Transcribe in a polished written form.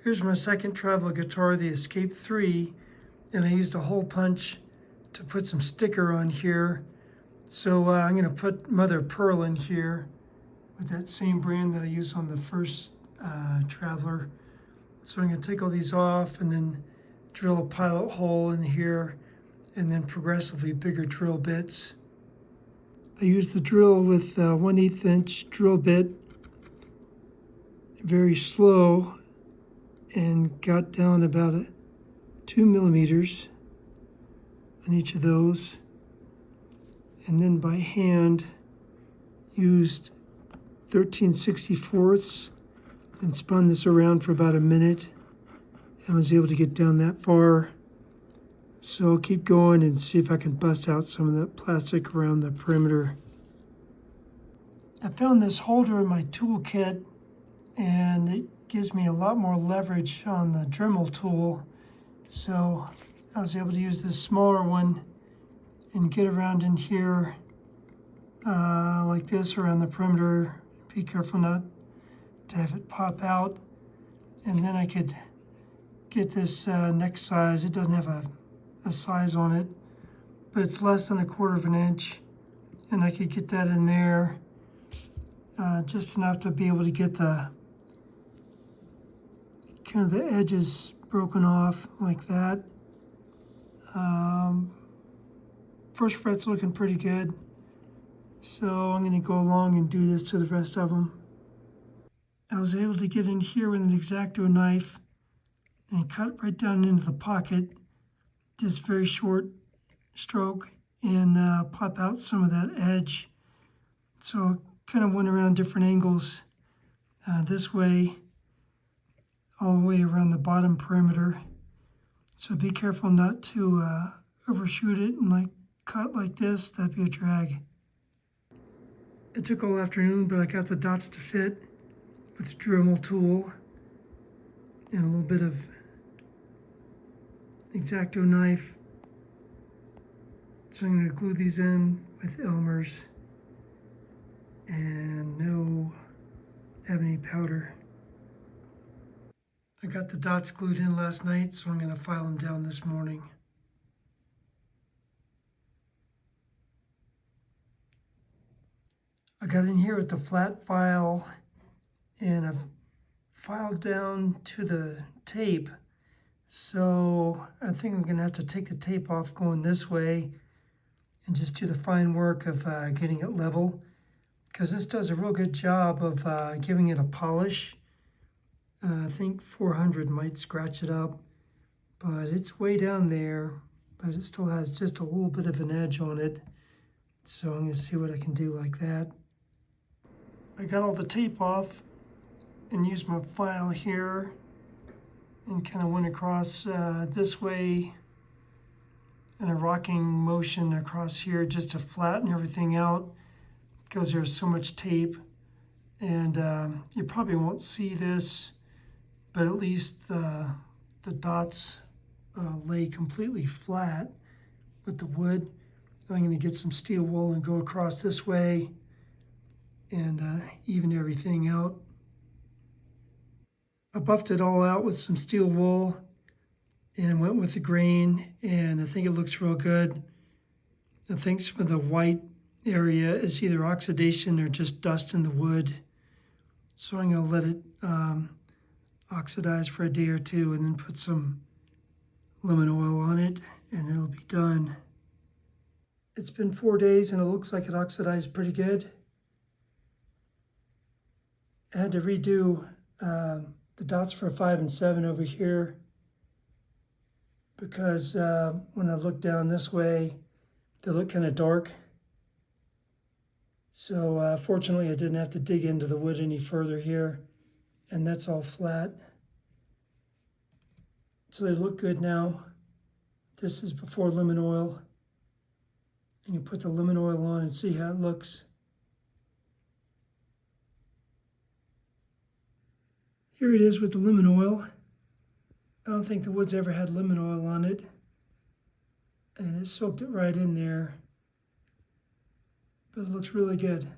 Here's my second travel guitar, the Escape 3, and I used a hole punch to put some sticker on here. So I'm going to put Mother of Pearl in here with that same brand that I used on the first Traveler. So I'm going to take all these off and then drill a pilot hole in here and then progressively bigger drill bits. I used the drill with a 1/8 inch drill bit, very slow, and got down about 2 millimeters on each of those. And then by hand used 13/64 and spun this around for about a minute and was able to get down that far. So I'll keep going and see if I can bust out some of that plastic around the perimeter. I found this holder in my toolkit, and it gives me a lot more leverage on the Dremel tool. So I was able to use this smaller one and get around in here like this around the perimeter. Be careful not to have it pop out. And then I could get this neck size. It doesn't have a size on it, but it's less than 1/4 inch. And I could get that in there just enough to be able to get the kind of the edges broken off like that. First fret's looking pretty good, so I'm going to go along and do this to the rest of them. I was able to get in here with an X-Acto knife and cut right down into the pocket, just very short stroke, and pop out some of that edge. So I kind of went around different angles this way, all the way around the bottom perimeter. So be careful not to overshoot it and like cut like this. That'd be a drag. It took all afternoon, but I got the dots to fit with the Dremel tool and a little bit of X-Acto knife. So I'm going to glue these in with Elmer's and no ebony powder. I got the dots glued in last night, so I'm going to file them down this morning. I got in here with the flat file, and I've filed down to the tape. So I think I'm going to have to take the tape off going this way and just do the fine work of getting it level, because this does a real good job of giving it a polish. I think 400 might scratch it up, but it's way down there, but it still has just a little bit of an edge on it. So I'm going to see what I can do like that. I got all the tape off and used my file here and kind of went across this way in a rocking motion across here just to flatten everything out, because there's so much tape. And you probably won't see this, but at least the dots lay completely flat with the wood. I'm going to get some steel wool and go across this way and even everything out. I buffed it all out with some steel wool and went with the grain, and I think it looks real good. I think some of the white area is either oxidation or just dust in the wood. So I'm going to let it oxidize for a day or two and then put some lemon oil on it and it'll be done. It's been 4 days and it looks like it oxidized pretty good. I had to redo the dots for 5 and 7 over here because when I look down this way, they look kind of dark. So fortunately, I didn't have to dig into the wood any further here, and that's all flat. So they look good now. This is before lemon oil. And you put the lemon oil on and see how it looks. Here it is with the lemon oil. I don't think the wood's ever had lemon oil on it. And it soaked it right in there. But it looks really good.